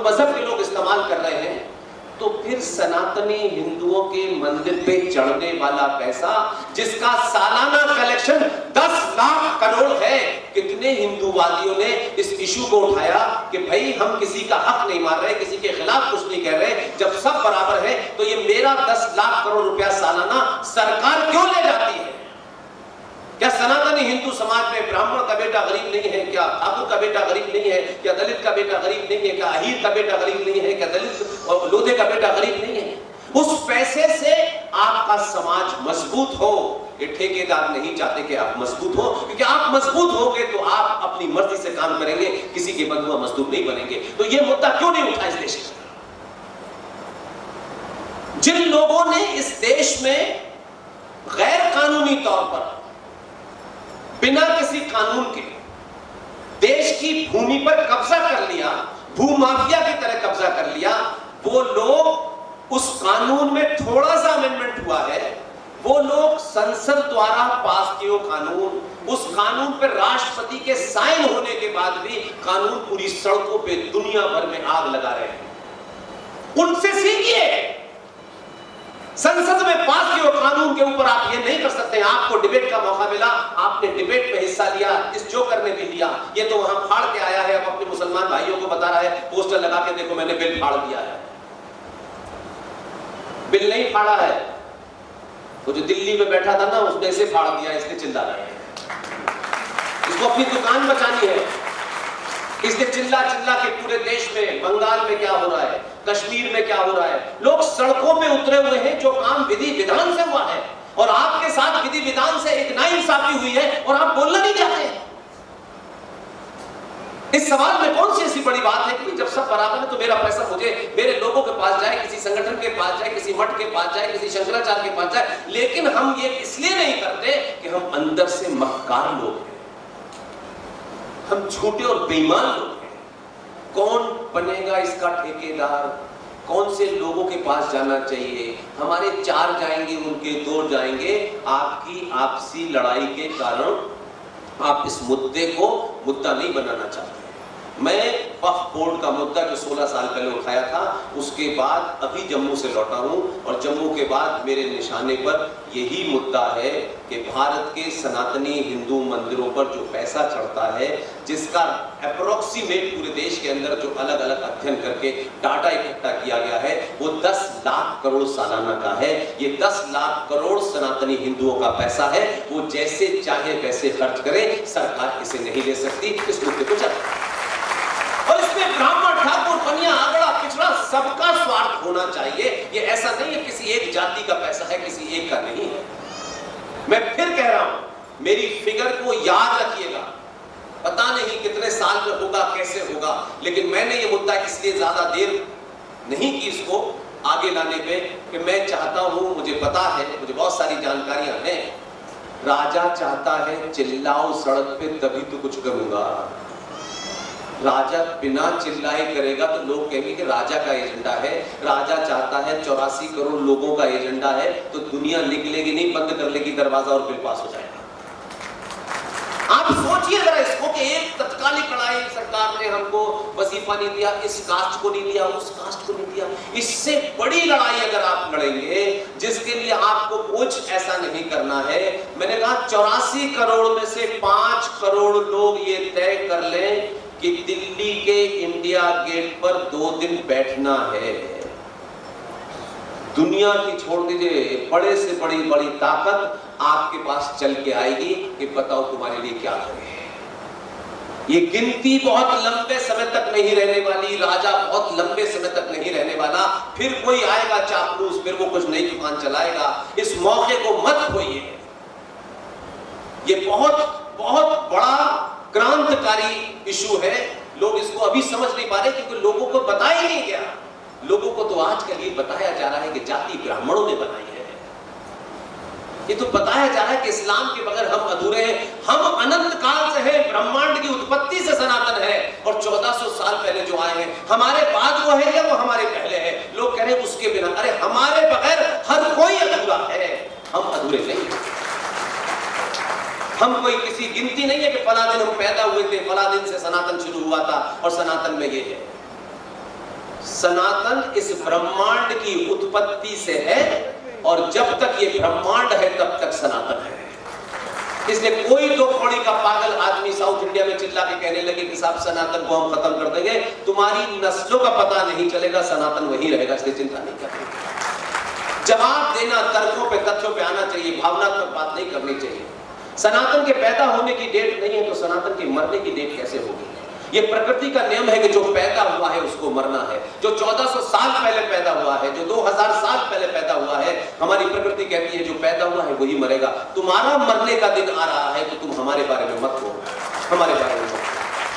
मजहब के लोग इस्तेमाल कर रहे हैं, तो फिर सनातनी हिंदुओं के मंदिर पे चढ़ने वाला पैसा जिसका सालाना कलेक्शन 10 लाख करोड़ है, कितने हिंदूवादियों ने इस इशू को उठाया कि भाई हम किसी का हक नहीं मार रहे, किसी के खिलाफ कुछ नहीं कह रहे, जब सब बराबर है तो ये मेरा 10 लाख करोड़ रुपया सालाना सरकार क्यों ले जाती है? क्या सनातनी हिंदू समाज में ब्राह्मण का बेटा गरीब नहीं है? क्या ठाकुर का बेटा गरीब नहीं है? क्या दलित का बेटा गरीब नहीं है? क्या अहीर का बेटा गरीब नहीं है? क्या दलित और लोधे का बेटा गरीब नहीं है? उस पैसे से आपका समाज मजबूत हो, ये ठेकेदार नहीं चाहते कि आप मजबूत हो, क्योंकि आप मजबूत होंगे तो आप अपनी मर्जी से काम करेंगे, किसी के बंधुआ मजदूर नहीं बनेंगे। तो ये मुद्दा क्यों नहीं उठा इस देश में? जिन लोगों ने इस देश में गैर कानूनी तौर पर बिना किसी कानून के देश की भूमि पर कब्जा कर लिया, भूमाफिया की तरह कब्जा कर लिया, वो लोग उस कानून में थोड़ा सा अमेंडमेंट हुआ है, वो लोग संसद द्वारा पास किए कानून, उस कानून पर राष्ट्रपति के साइन होने के बाद भी कानून पूरी सड़कों पे दुनिया भर में आग लगा रहे हैं। उनसे सीखिए। संसद में पास किए कानून के ऊपर आप ये नहीं कर सकते। आपको डिबेट का मौका मिला, आपने डिबेट में हिस्सा लिया, इस जोकर ने भी लिया, ये तो वहां फाड़ के आया है, अब अपने मुसलमान भाइयों को बता रहा है, पोस्टर लगा के देखो मैंने बिल फाड़ दिया है। बिल नहीं फाड़ा है, वो जो दिल्ली में बैठा था ना उसने इसे फाड़ दिया, इसलिए चिल्ला रहा है। इसको अपनी दुकान बचानी है, इसलिए चिल्ला चिल्ला के पूरे देश में, बंगाल में क्या हो रहा है, कश्मीर में क्या हो रहा है, लोग सड़कों पे उतरे हुए हैं। जो काम विधि विधान से हुआ है और आपके साथ विधि विधान से एक नाइंसाफी हुई है और आप बोलना नहीं चाहते। इस सवाल में कौन सी ऐसी बड़ी बात है कि जब सब बराबर है तो मेरा पैसा मुझे, मेरे लोगों के पास जाए, किसी संगठन के पास जाए, किसी मठ के पास जाए, किसी शंकराचार्य के पास जाए। लेकिन हम ये इसलिए नहीं करते कि हम अंदर से मक्कार लोग हैं, हम झूठे और बेईमान लोग हैं। कौन बनेगा इसका ठेकेदार? कौन से लोगों के पास जाना चाहिए? हमारे 4 जाएंगे, उनके 2 जाएंगे। आपकी आपसी लड़ाई के कारण आप इस मुद्दे को मुद्दा नहीं बनाना चाहते। मैं वक्फ बोर्ड का मुद्दा जो 16 साल पहले उठाया था, उसके बाद अभी जम्मू से लौटा हूं और जम्मू के बाद मेरे निशाने पर यही मुद्दा है कि भारत के सनातनी हिंदू मंदिरों पर जो पैसा चढ़ता है, जिसका अप्रोक्सीमेट पूरे देश के अंदर जो अलग अलग अध्ययन करके डाटा इकट्ठा किया गया है, वो 10 लाख करोड़ सालाना का है। ये 10 लाख करोड़ सनातनी हिंदुओं का पैसा है, वो जैसे चाहे वैसे खर्च करें, सरकार इसे नहीं ले सकती। इस मुद्दे को चलाए और इसमें ब्राह्मण, ठाकुर, बनिया, अगड़ा, पिछड़ा सबका स्वार्थ होना चाहिए। ये ऐसा नहीं है किसी एक जाति का पैसा है, किसी एक का नहीं है। मैं फिर कह रहा हूं, मेरी फिगर को याद रखिएगा। पता नहीं कितने साल में होगा, कैसे होगा, लेकिन मैंने ये मुद्दा इसलिए ज्यादा देर नहीं की इसको आगे लाने पे कि मैं चाहता हूं, मुझे पता है, मुझे बहुत सारी जानकारियां हैं। राजा चाहता है चिल्लाओ सड़क पे तभी तो कुछ करूंगा। राजा बिना चिल्लाए करेगा तो लोग कहेंगे कि राजा का एजेंडा है। राजा चाहता है 84 करोड़ लोगों का एजेंडा है, तो दुनिया निकलेगी नहीं, बंद कर लेगी दरवाजा और बिल पास हो जाएगा। आप सोचिए जरा इसको कि एक तत्कालिक लड़ाई, सरकार ने हमको वजीफा नहीं दिया, इस कास्ट को नहीं दिया, उस कास्ट को नहीं दिया। इससे बड़ी लड़ाई अगर आप लड़ेंगे, जिसके लिए आपको कुछ ऐसा नहीं करना है। मैंने कहा 84 करोड़ में से 5 करोड़ लोग ये तय कर लें कि दिल्ली के इंडिया गेट पर 2 दिन बैठना है। दुनिया की छोड़ दीजिए, बड़े से बड़ी बड़ी ताकत आपके पास चल के आएगी कि बताओ तुम्हारे लिए क्या करें। ये गिनती बहुत लंबे समय तक नहीं रहने वाली, राजा बहुत लंबे समय तक नहीं रहने वाला। फिर कोई आएगा चापलूस, फिर वो कुछ नई दुकान चलाएगा। इस मौके को मत खोइए। ये बहुत बहुत बड़ा क्रांतिकारी इशू है। लोग इसको अभी समझ नहीं पा रहे क्योंकि लोगों को बताया नहीं गया। लोगों को तो आज के लिए बताया जा रहा है कि जाति ब्राह्मणों ने बनाई है। ये तो बताया जा रहा है कि इस्लाम के बगैर हम अधूरे हैं। हम अनंत काल से हैं, ब्रह्मांड की उत्पत्ति से सनातन है और 1400 साल पहले जो आए हैं, हमारे बाद वो है या वो हमारे पहले है? लोग कह रहे हैं उसके बिना। अरे हमारे बगैर हर कोई अधूरा है, हम अधूरे नहीं हैं। हम कोई किसी गिनती नहीं है कि फला दिन हम पैदा हुए थे, फला दिन से सनातन शुरू हुआ था और सनातन में ये है। सनातन इस ब्रह्मांड की उत्पत्ति से है और जब तक ये ब्रह्मांड है तब तक सनातन है। इसलिए कोई दो कौड़ी का पागल आदमी साउथ इंडिया में चिल्ला के कहने लगे कि साहब सनातन को हम खत्म कर देंगे, तुम्हारी नस्लों का पता नहीं चलेगा, सनातन वही रहेगा, इसलिए चिंता नहीं करनी। जवाब देना तर्कों पे, तथ्यों पे आना चाहिए, भावनात्मक बात नहीं करनी चाहिए। सनातन के पैदा होने की डेट नहीं है तो सनातन के मरने की डेट कैसे होगी? ये प्रकृति का नियम है कि जो पैदा हुआ है उसको मरना है। जो 1400 साल पहले पैदा हुआ है, जो 2000 साल पहले पैदा हुआ है, हमारी प्रकृति कहती है जो पैदा हुआ है वही मरेगा। तुम्हारा मरने का दिन आ रहा है तो तुम हमारे बारे में मत बोलो, हमारे बारे में मत,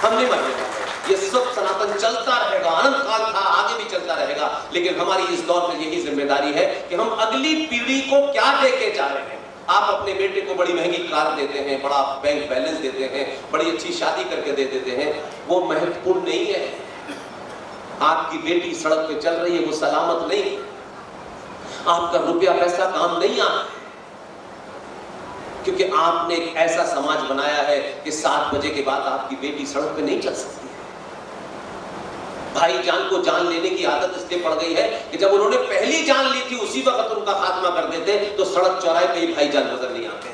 हम नहीं मरने वाले। ये सब सनातन चलता रहेगा, अनंत काल था, आगे भी चलता रहेगा। लेकिन हमारी इस दौर में यही जिम्मेदारी है कि हम अगली पीढ़ी को क्या देके जा रहे हैं। आप अपने बेटे को बड़ी महंगी कार देते हैं, बड़ा बैंक बैलेंस देते हैं, बड़ी अच्छी शादी करके दे देते हैं, वो महत्वपूर्ण नहीं है। आपकी बेटी सड़क पे चल रही है, वो सलामत नहीं। आपका रुपया पैसा काम नहीं आता, क्योंकि आपने एक ऐसा समाज बनाया है कि 7 बजे के बाद आपकी बेटी सड़क पे नहीं चल सकती। भाईजान को जान लेने की आदत इसलिए पड़ गई है कि जब उन्होंने पहली जान ली थी उसी वक्त उनका खात्मा कर देते तो सड़क चौराहे पे ही भाईजान नजर नहीं आते।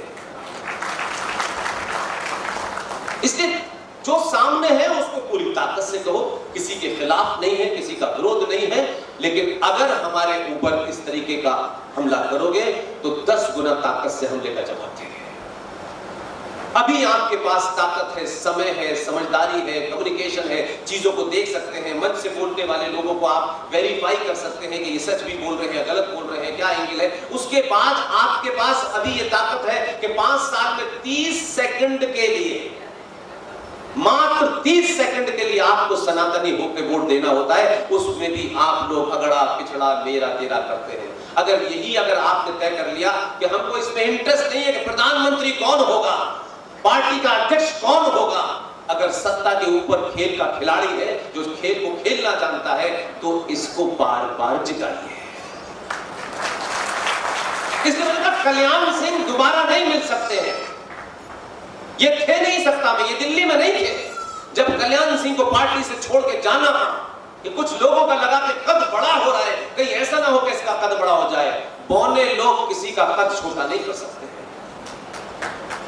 इसलिए जो सामने है उसको पूरी ताकत से कहो, किसी के खिलाफ नहीं है, किसी का विरोध नहीं है। लेकिन अगर हमारे ऊपर इस तरीके का हमला करोगे तो 10 गुना ताकत से हमले का जवाब देंगे। अभी आपके पास ताकत है, समय है, समझदारी है, कम्युनिकेशन है, चीजों को देख सकते हैं। मंच से बोलने वाले लोगों को आप वेरीफाई कर सकते हैं कि ये सच भी बोल रहे हैं, गलत बोल रहे हैं, क्या एंगल है। उसके बाद आपके पास अभी ये ताकत है कि 5 साल में 30 सेकंड के लिए, मात्र 30 सेकंड के लिए आपको सनातनी होकर वोट देना होता है। उसमें भी आप लोग अगड़ा पिछड़ा मेरा तेरा करते हैं। अगर आपने तय कर लिया कि हमको इसमें इंटरेस्ट नहीं है कि प्रधानमंत्री कौन होगा, पार्टी का अध्यक्ष कौन होगा, अगर सत्ता के ऊपर खेल का खिलाड़ी है जो खेल को खेलना जानता है तो इसको बार बार जिताइए। इसलिए कल्याण सिंह दोबारा नहीं मिल सकते हैं। ये थे नहीं सत्ता में, ये दिल्ली में नहीं थे। जब कल्याण सिंह को पार्टी से छोड़ के जाना पड़ा कि कुछ लोगों का लगा कि कद बड़ा हो रहा है, कहीं ऐसा ना हो कि इसका कद बड़ा हो जाए। बौने लोग किसी का कद छोटा नहीं कर सकते।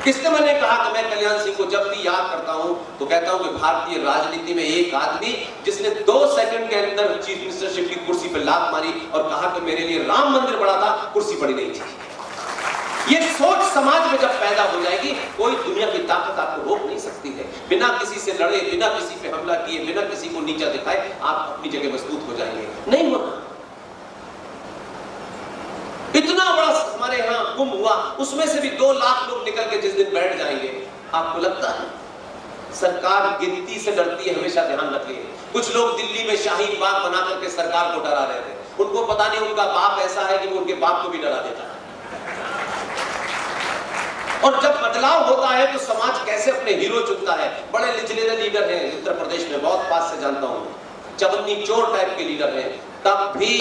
इसलिए मैंने कहा कि मैं कल्याण सिंह को जब भी याद करता हूं तो कहता हूं कि भारतीय राजनीति में एक आदमी जिसने 2 सेकंड के अंदर चीफ मिनिस्टरशिप की कुर्सी पर लात मारी और कहा कि मेरे लिए राम मंदिर बड़ा था, कुर्सी बड़ी नहीं थी। ये सोच समाज में जब पैदा हो जाएगी, कोई दुनिया की ताकत आपको रोक नहीं सकती है। बिना किसी से लड़े, बिना किसी पे हमला किए, बिना किसी को नीचा दिखाए आप अपनी जगह मजबूत हो जाएंगे। नहीं होना। इतना बड़ा हमारे यहाँ कुंभ हुआ, उसमें से भी 2 लाख लोग निकल के जिस दिन बैठ जाएंगे, आपको लगता है सरकार गिनती से डरती है? हमेशा ध्यान रखिए। कुछ लोग दिल्ली में शाहीन बाग बना करके सरकार को डरा रहे थे। उनको पता नहीं उनका बाप ऐसा है कि वो उनके बाप को भी डरा देता है। और जब बदलाव होता है तो समाज कैसे अपने हीरो चुनता है। बड़े निचले लीडर हैं उत्तर प्रदेश में, बहुत पास से जानता हूं, चवन्नी चोर टाइप के लीडर हैं। तब भी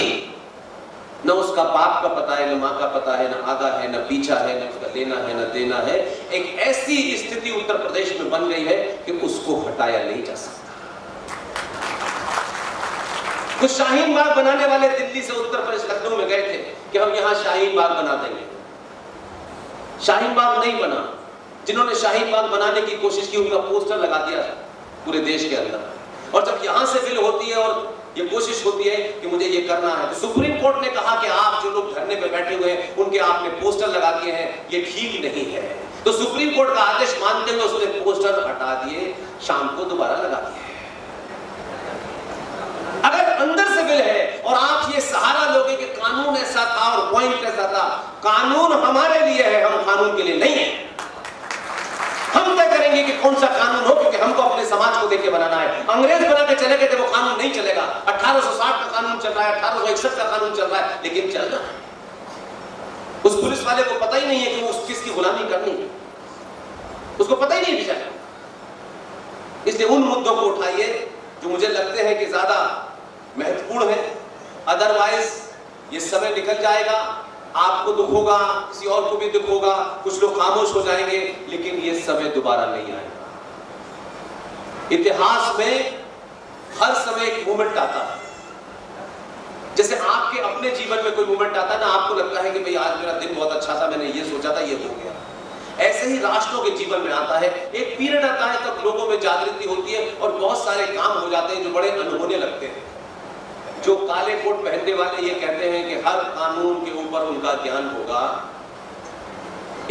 न उसका बाप का पता है, न मां का पता है, न आगा है, न पीछा है, न उसका लेना है, न देना है। एक ऐसी स्थिति उत्तर प्रदेश में बन गई है कि उसको हटाया नहीं जा सकता। कुछ शाहीन बाग बनाने वाले दिल्ली से उत्तर प्रदेश लखनऊ में गए थे कि हम यहां शाहीन बाग बना देंगे। शाहीन बाग नहीं बना। जिन्होंने शाहीन बाग बनाने की कोशिश की उनका पोस्टर लगा दिया पूरे देश के अंदर। और जब यहां से बिल होती है और ये कोशिश होती है कि मुझे ये करना है, तो सुप्रीम कोर्ट ने कहा कि आप जो लोग धरने पे बैठे हुए हैं उनके आपने पोस्टर लगा दिए हैं, ये ठीक नहीं है। तो सुप्रीम कोर्ट का आदेश मानते हुए उसने पोस्टर हटा दिए, शाम को दोबारा लगा दिए। अगर अंदर से बिल है और आप ये सहारा लोगे कि कानून ऐसा था और पॉइंट ऐसा था, कानून हमारे लिए है, हम कानून के लिए नहीं है। हम तय करेंगे कि कौन सा कानून हो, क्योंकि हमको अपने समाज को देख के बनाना है। अंग्रेज बना के चले गए थे, वो कानून नहीं चलेगा। 1860 का कानून चल रहा है, 1861 का कानून चल रहा है, लेकिन चल रहा है। उस पुलिस वाले को पता ही नहीं है कि वो किसकी गुलामी करनी है, उसको पता ही नहीं बेचारा। इसलिए उन मुद्दों को उठाइए जो मुझे लगते हैं कि ज्यादा महत्वपूर्ण है। अदरवाइज ये समय निकल जाएगा, आपको दुख होगा, किसी और को भी दुख होगा, कुछ लोग खामोश हो जाएंगे, लेकिन ये समय दोबारा नहीं आएगा। इतिहास में हर समय एक मूवमेंट आता है, जैसे आपके अपने जीवन में कोई मोमेंट आता है ना, आपको लगता है कि भाई आज मेरा दिन बहुत अच्छा था, मैंने ये सोचा था, ये हो गया। ऐसे ही राष्ट्रों के जीवन में आता है, एक पीरियड आता है तब लोगों में जागृति होती है और बहुत सारे काम हो जाते हैं जो बड़े अनहोने लगते हैं। जो काले कोट पहनने वाले ये कहते हैं कि हर कानून के ऊपर उनका ज्ञान होगा,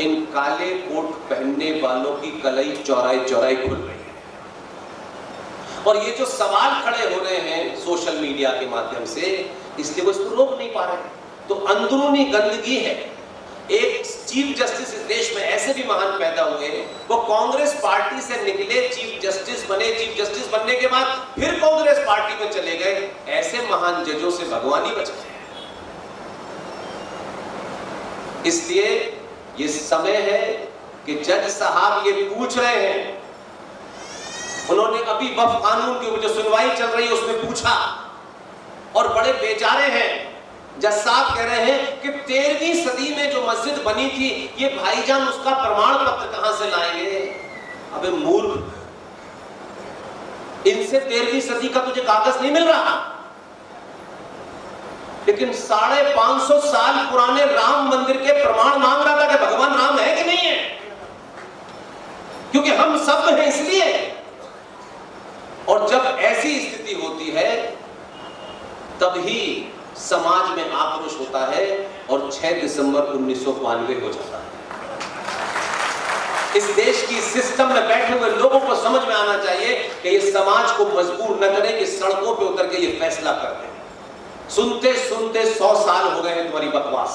इन काले कोट पहनने वालों की कलई चौराई चौराई खुल रही है। और ये जो सवाल खड़े हो रहे हैं सोशल मीडिया के माध्यम से, इसलिए वो इसको रोक नहीं पा रहे। तो अंदरूनी गंदगी है। एक चीफ जस्टिस इस देश में ऐसे भी महान पैदा हुए, वो कांग्रेस पार्टी से निकले, चीफ जस्टिस बने, चीफ जस्टिस बनने के बाद फिर कांग्रेस पार्टी में चले गए। ऐसे महान जजों से भगवान ही बच गए। इसलिए ये समय है कि जज साहब ये पूछ रहे हैं, उन्होंने अभी वक्फ कानून की जो सुनवाई चल रही है उसमें पूछा और बड़े बेचारे हैं। जज साहब कह रहे हैं कि 13वीं सदी में जो मस्जिद बनी थी, ये भाईजान उसका प्रमाण पत्र कहां से लाएंगे? अबे मूर्ख, इनसे 13वीं सदी का तुझे कागज नहीं मिल रहा, लेकिन 550 साल पुराने राम मंदिर के प्रमाण मांग रहा था कि भगवान राम है कि नहीं है, क्योंकि हम सब हैं इसलिए। और जब ऐसी स्थिति होती है तभी समाज में आक्रोश होता है और 6 दिसंबर 1992 हो जाता है। इस देश की सिस्टम में बैठे हुए लोगों को समझ में आना चाहिए कि ये समाज को मजबूर न करें कि सड़कों पे उतर के ये फैसला कर दें। सुनते सुनते 100 साल हो गए हैं तुम्हारी बकवास।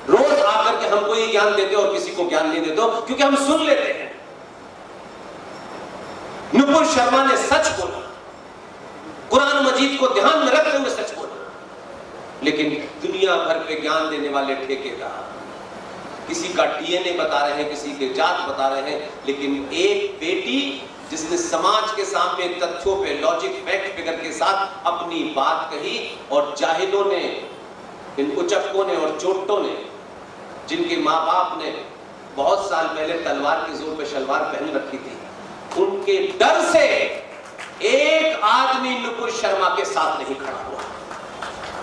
रोज आकर के हमको ये ज्ञान देते हो और किसी को ज्ञान नहीं देते हो, क्योंकि हम सुन लेते हैं। नुपुर शर्मा ने सच बोला, कुरान मजीद को ध्यान में रखते हुए सच बोला, लेकिन दुनिया भर पे ज्ञान देने वाले ठेकेदार किसी का डीएनए बता रहे हैं, किसी के जात बता रहे हैं, लेकिन एक बेटी जिसने समाज के सामने तथ्यों पे, लॉजिक, फैक्ट फिगर के साथ अपनी बात कही, और जाहिलों ने, इन उचक्कों ने और चोटों ने, जिनके माँ बाप ने बहुत साल पहले तलवार के जोर पे शलवार पहन रखी थी, उनके डर से एक आदमी नुपुर शर्मा के साथ नहीं खड़ा हुआ।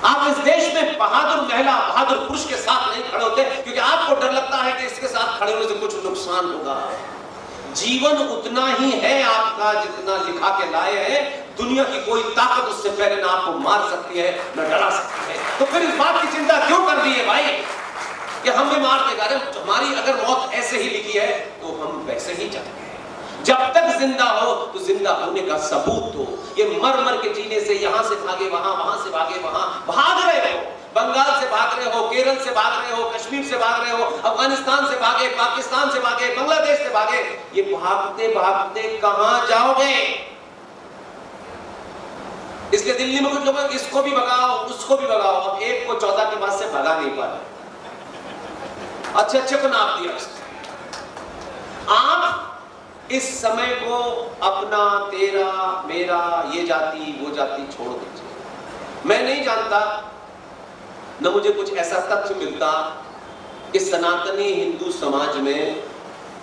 आप इस देश में बहादुर महिला, बहादुर पुरुष के साथ नहीं खड़े होते क्योंकि आपको डर लगता है कि इसके साथ खड़े होने से कुछ नुकसान होगा। जीवन उतना ही है आपका जितना लिखा के लाए हैं। दुनिया की कोई ताकत उससे पहले ना आपको मार सकती है, ना डरा सकती है। तो फिर इस बात की चिंता क्यों कर रही है भाई कि हम भी मार देगा? हमारी अगर मौत ऐसे ही लिखी है तो हम वैसे ही जाएंगे। जब तक जिंदा हो तो जिंदा होने का सबूत दो। ये मर मर के जीने से, यहां से भागे वहां, वहां से भागे वहां, भाग रहे हो, बंगाल से भाग रहे हो, केरल से भाग रहे हो, कश्मीर से भाग रहे हो, अफगानिस्तान से भागे, पाकिस्तान से भागे, बांग्लादेश से भागे, ये भागते भागते कहां जाओगे? इसलिए दिल्ली में कुछ लोग इसको भी भगाओ, उसको भी भगाओ, अब एक को 14 के बाद से भगा नहीं पा रहे। अच्छे अच्छे को नाप दिया। आप इस समय को अपना, तेरा, मेरा, ये जाति, वो जाति छोड़ दीजिए। मैं नहीं जानता, न मुझे कुछ ऐसा तथ्य मिलता कि सनातनी हिंदू समाज में,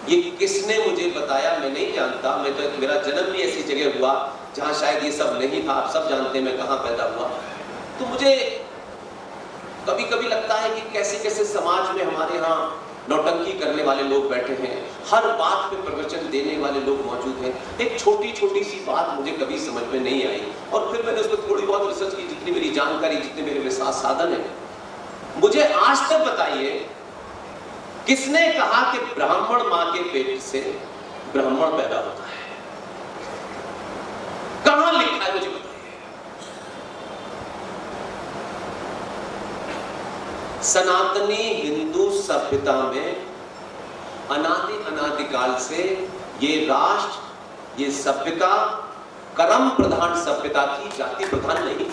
ये किसने मुझे बताया मैं नहीं जानता। मैं तो, मेरा जन्म भी ऐसी जगह हुआ जहां शायद ये सब नहीं था। आप सब जानते हैं मैं कहां पैदा हुआ। तो मुझे कभी कभी लगता है कि कैसे कैसे समाज में हमारे यहाँ नौटंकी करने वाले लोग बैठे हैं, हर बात पे प्रवचन देने वाले लोग मौजूद हैं। एक छोटी छोटी सी बात मुझे कभी समझ में नहीं आई, और फिर मैंने उस पर थोड़ी बहुत रिसर्च की, जितनी मेरी जानकारी, जितने मेरे विश्वास साधन है। मुझे आज तक बताइए किसने कहा कि ब्राह्मण मां के पेट से ब्राह्मण पैदा होता है? कहां लिखा है मुझे बताइए। सनातनी हिंदू सभ्यता में अनादिकाल से ये राष्ट्र, ये सभ्यता कर्म प्रधान सभ्यता थी, जाति प्रधान नहीं थी।